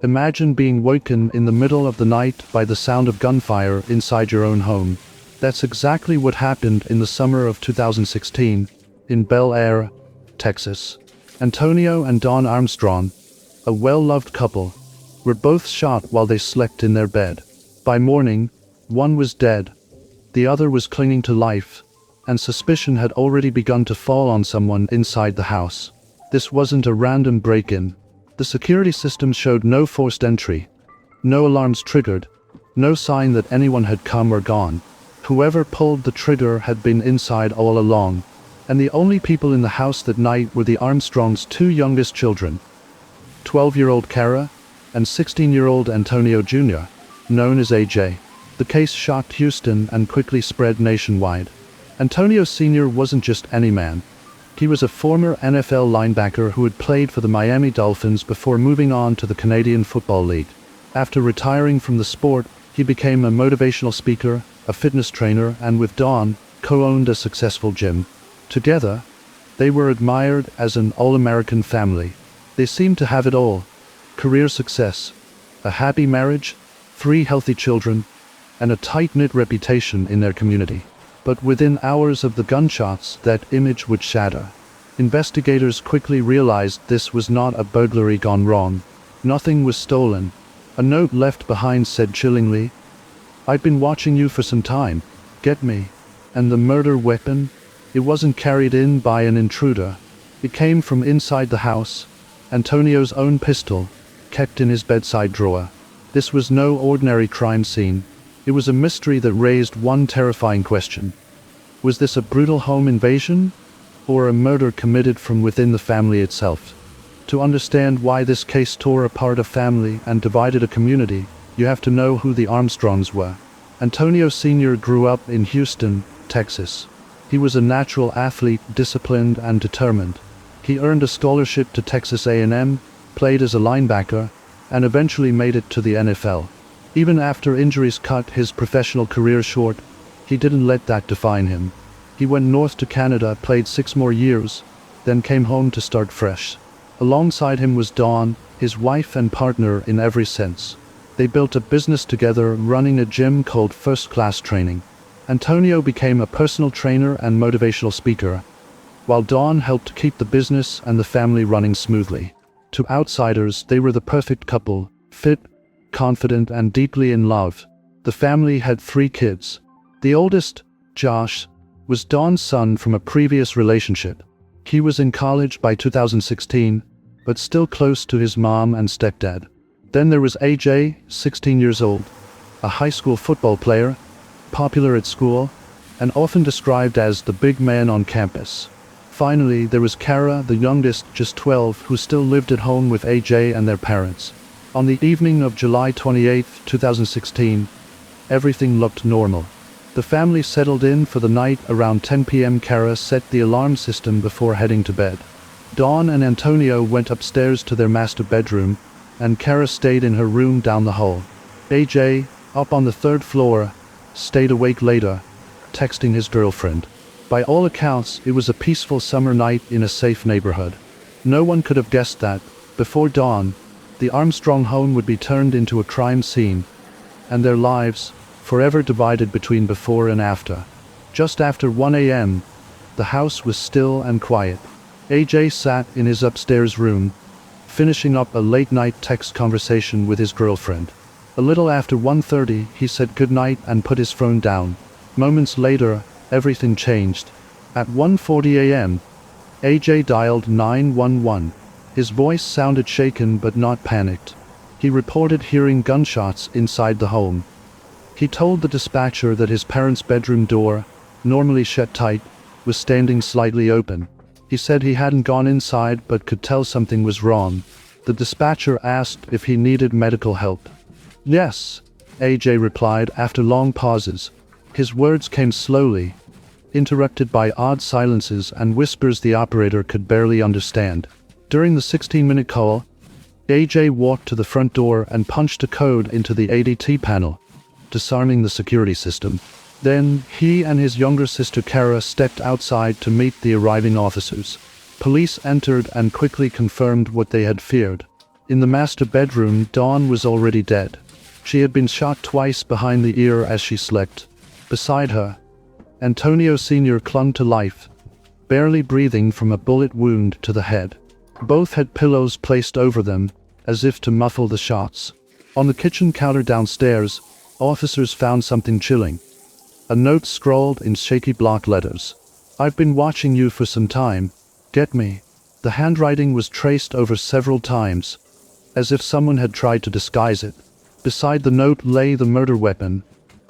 Imagine being woken in the middle of the night by the sound of gunfire inside your own home. That's exactly what happened in the summer of 2016 in Bel Air, Texas. Antonio and Dawn Armstrong, a well-loved couple, were both shot while they slept in their bed. By morning, one was dead, the other was clinging to life, and suspicion had already begun to fall on someone inside the house. This wasn't a random break-in. The security system showed no forced entry, no alarms triggered, no sign that anyone had come or gone. Whoever pulled the trigger had been inside all along, and the only people in the house that night were the Armstrongs' two youngest children, 12-year-old Kara and 16-year-old Antonio Jr., known as AJ. The case shocked Houston and quickly spread nationwide. Antonio Sr. wasn't just any man. He was a former NFL linebacker who had played for the Miami Dolphins before moving on to the Canadian Football League. After retiring from the sport, he became a motivational speaker, a fitness trainer, and with Dawn, co-owned a successful gym. Together, they were admired as an all-American family. They seemed to have it all: career success, a happy marriage, 3 healthy children, and a tight-knit reputation in their community. But within hours of the gunshots, that image would shatter. Investigators quickly realized this was not a burglary gone wrong. Nothing was stolen. A note left behind said chillingly, "I've been watching you for some time. Get me." And the murder weapon? It wasn't carried in by an intruder. It came from inside the house, Antonio's own pistol, kept in his bedside drawer. This was no ordinary crime scene. It was a mystery that raised one terrifying question. Was this a brutal home invasion, or a murder committed from within the family itself? To understand why this case tore apart a family and divided a community, you have to know who the Armstrongs were. Antonio Sr. grew up in Houston, Texas. He was a natural athlete, disciplined and determined. He earned a scholarship to Texas A&M, played as a linebacker, and eventually made it to the NFL. Even after injuries cut his professional career short, he didn't let that define him. He went north to Canada, played 6 more years, then came home to start fresh. Alongside him was Dawn, his wife and partner in every sense. They built a business together, running a gym called First Class Training. Antonio became a personal trainer and motivational speaker, while Dawn helped keep the business and the family running smoothly. To outsiders, they were the perfect couple, fit, confident, and deeply in love. The family had 3 kids. The oldest, Josh, was Dawn's son from a previous relationship. He was in college by 2016, but still close to his mom and stepdad. Then there was AJ, 16 years old, a high school football player, popular at school, and often described as the big man on campus. Finally, there was Kara, the youngest, just 12, who still lived at home with AJ and their parents. On the evening of July 28, 2016, everything looked normal. The family settled in for the night. Around 10 p.m. Kara set the alarm system before heading to bed. Dawn and Antonio went upstairs to their master bedroom, and Kara stayed in her room down the hall. AJ, up on the 3rd floor, stayed awake later, texting his girlfriend. By all accounts, it was a peaceful summer night in a safe neighborhood. No one could have guessed that, before dawn, the Armstrong home would be turned into a crime scene, and their lives, forever divided between before and after. Just after 1 a.m., the house was still and quiet. AJ sat in his upstairs room, finishing up a late-night text conversation with his girlfriend. A little after 1:30, he said goodnight and put his phone down. Moments later, everything changed. At 1:40 a.m., AJ dialed 911. His voice sounded shaken but not panicked. He reported hearing gunshots inside the home. He told the dispatcher that his parents' bedroom door, normally shut tight, was standing slightly open. He said he hadn't gone inside but could tell something was wrong. The dispatcher asked if he needed medical help. "Yes," AJ replied after long pauses. His words came slowly, interrupted by odd silences and whispers the operator could barely understand. During the 16-minute call, AJ walked to the front door and punched a code into the ADT panel, disarming the security system. Then, he and his younger sister Kara stepped outside to meet the arriving officers. Police entered and quickly confirmed what they had feared. In the master bedroom, Dawn was already dead. She had been shot twice behind the ear as she slept. Beside her, Antonio Sr. clung to life, barely breathing from a bullet wound to the head. Both had pillows placed over them, as if to muffle the shots. On the kitchen counter downstairs, officers found something chilling. A note scrawled in shaky block letters. "I've been watching you for some time. Get me." The handwriting was traced over several times, as if someone had tried to disguise it. Beside the note lay the murder weapon,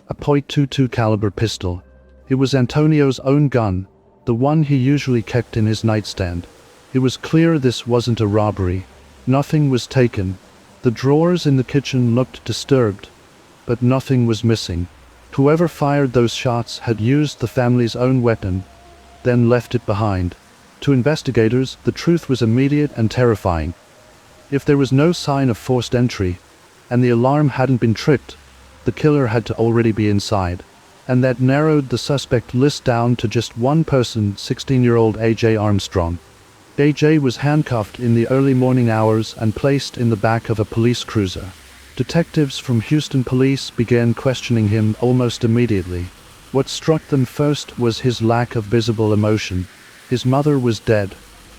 a .22 caliber pistol. It was Antonio's own gun, the one he usually kept in his nightstand. It was clear this wasn't a robbery. Nothing was taken. The drawers in the kitchen looked disturbed, but nothing was missing. Whoever fired those shots had used the family's own weapon, then left it behind. To investigators, the truth was immediate and terrifying. If there was no sign of forced entry, and the alarm hadn't been tripped, the killer had to already be inside. And that narrowed the suspect list down to just one person, 16-year-old A.J. Armstrong. A.J. was handcuffed in the early morning hours and placed in the back of a police cruiser. Detectives from Houston Police began questioning him almost immediately. What struck them first was his lack of visible emotion. His mother was dead.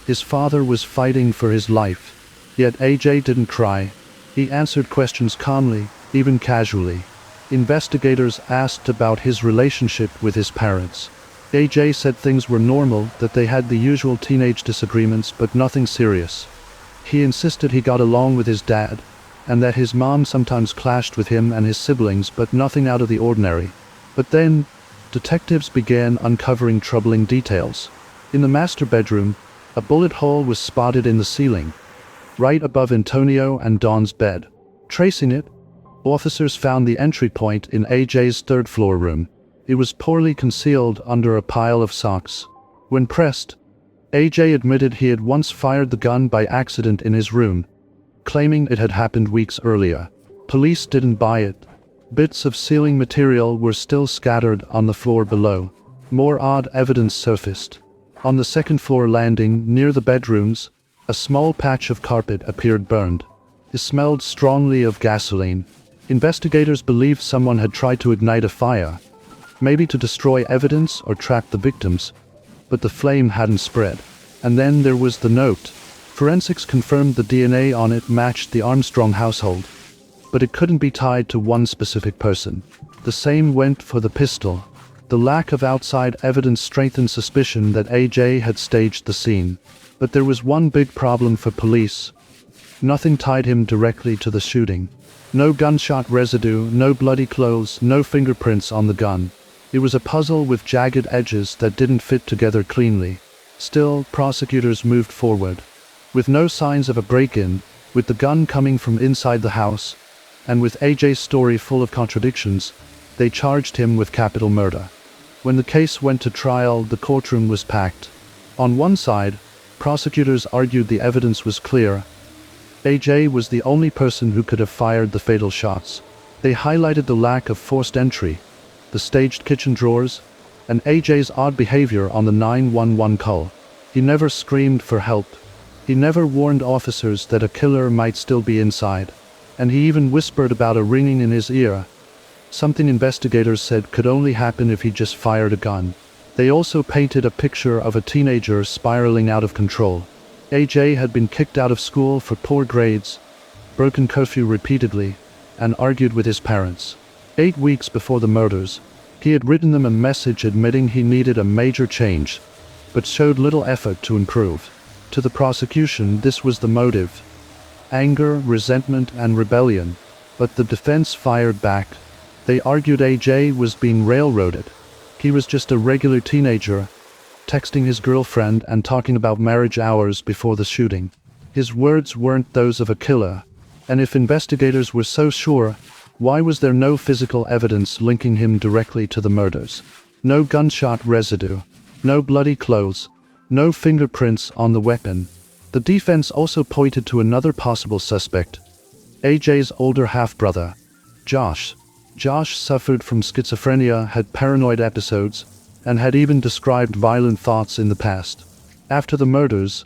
His father was fighting for his life. Yet A.J. didn't cry. He answered questions calmly, even casually. Investigators asked about his relationship with his parents. A.J. said things were normal, that they had the usual teenage disagreements, but nothing serious. He insisted he got along with his dad, and that his mom sometimes clashed with him and his siblings, but nothing out of the ordinary. But then, detectives began uncovering troubling details. In the master bedroom, a bullet hole was spotted in the ceiling, right above Antonio and Dawn's bed. Tracing it, officers found the entry point in A.J.'s third-floor room. It was poorly concealed under a pile of socks. When pressed, A.J. admitted he had once fired the gun by accident in his room, claiming it had happened weeks earlier. Police didn't buy it. Bits of ceiling material were still scattered on the floor below. More odd evidence surfaced. On the second-floor landing, near the bedrooms, a small patch of carpet appeared burned. It smelled strongly of gasoline. Investigators believed someone had tried to ignite a fire, maybe to destroy evidence or trap the victims, but the flame hadn't spread. And then there was the note. Forensics confirmed the DNA on it matched the Armstrong household, but it couldn't be tied to one specific person. The same went for the pistol. The lack of outside evidence strengthened suspicion that A.J. had staged the scene. But there was one big problem for police. Nothing tied him directly to the shooting. No gunshot residue, no bloody clothes, no fingerprints on the gun. It was a puzzle with jagged edges that didn't fit together cleanly. Still, prosecutors moved forward. With no signs of a break-in, with the gun coming from inside the house, and with A.J.'s story full of contradictions, they charged him with capital murder. When the case went to trial, the courtroom was packed. On one side, prosecutors argued the evidence was clear. A.J. was the only person who could have fired the fatal shots. They highlighted the lack of forced entry, the staged kitchen drawers, and A.J.'s odd behavior on the 911 call. He never screamed for help. He never warned officers that a killer might still be inside. And he even whispered about a ringing in his ear, something investigators said could only happen if he just fired a gun. They also painted a picture of a teenager spiraling out of control. A.J. had been kicked out of school for poor grades, broken curfew repeatedly, and argued with his parents. 8 weeks before the murders, he had written them a message admitting he needed a major change, but showed little effort to improve. To the prosecution, this was the motive: anger, resentment, and rebellion. But the defense fired back. They argued A.J. was being railroaded. He was just a regular teenager, texting his girlfriend and talking about marriage hours before the shooting. His words weren't those of a killer. And if investigators were so sure, why was there no physical evidence linking him directly to the murders? No gunshot residue, no bloody clothes, no fingerprints on the weapon. The defense also pointed to another possible suspect, A.J.'s older half-brother, Josh. Josh suffered from schizophrenia, had paranoid episodes, and had even described violent thoughts in the past. After the murders,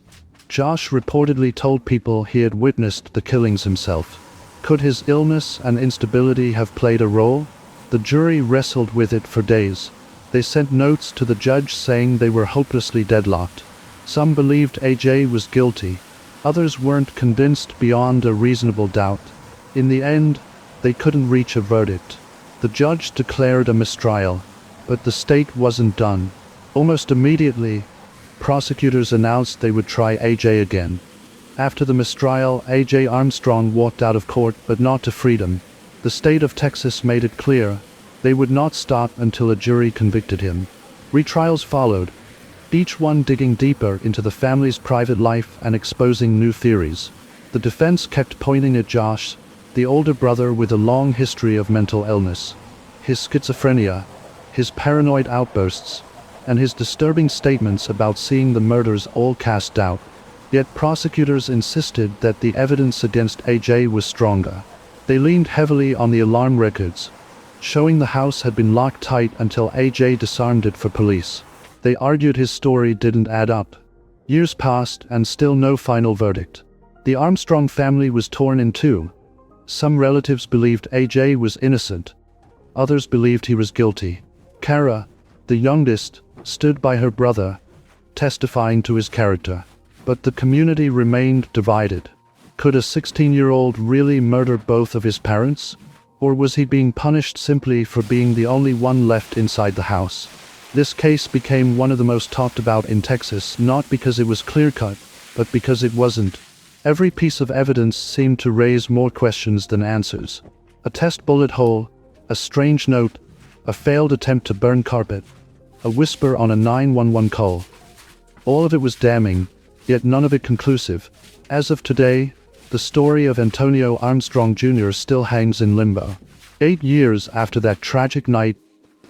Josh reportedly told people he had witnessed the killings himself. Could his illness and instability have played a role? The jury wrestled with it for days. They sent notes to the judge saying they were hopelessly deadlocked. Some believed AJ was guilty. Others weren't convinced beyond a reasonable doubt. In the end, they couldn't reach a verdict. The judge declared a mistrial, but the state wasn't done. Almost immediately, prosecutors announced they would try AJ again. After the mistrial, AJ Armstrong walked out of court, but not to freedom. The state of Texas made it clear they would not stop until a jury convicted him. Retrials followed, each one digging deeper into the family's private life and exposing new theories. The defense kept pointing at Josh, the older brother with a long history of mental illness. His schizophrenia, his paranoid outbursts, and his disturbing statements about seeing the murders all cast doubt. Yet prosecutors insisted that the evidence against AJ was stronger. They leaned heavily on the alarm records, showing the house had been locked tight until AJ disarmed it for police. They argued his story didn't add up. Years passed and still no final verdict. The Armstrong family was torn in two. Some relatives believed AJ was innocent. Others believed he was guilty. Kara, the youngest, stood by her brother, testifying to his character. But the community remained divided. Could a 16-year-old really murder both of his parents? Or was he being punished simply for being the only one left inside the house? This case became one of the most talked about in Texas, not because it was clear-cut, but because it wasn't. Every piece of evidence seemed to raise more questions than answers. A test bullet hole, a strange note, a failed attempt to burn carpet, a whisper on a 911 call. All of it was damning, yet none of it conclusive. As of today, the story of Antonio Armstrong Jr. still hangs in limbo. 8 years after that tragic night,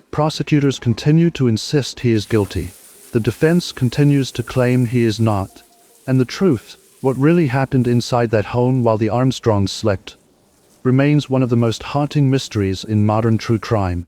prosecutors continue to insist he is guilty. The defense continues to claim he is not. And the truth, what really happened inside that home while the Armstrongs slept, remains one of the most haunting mysteries in modern true crime.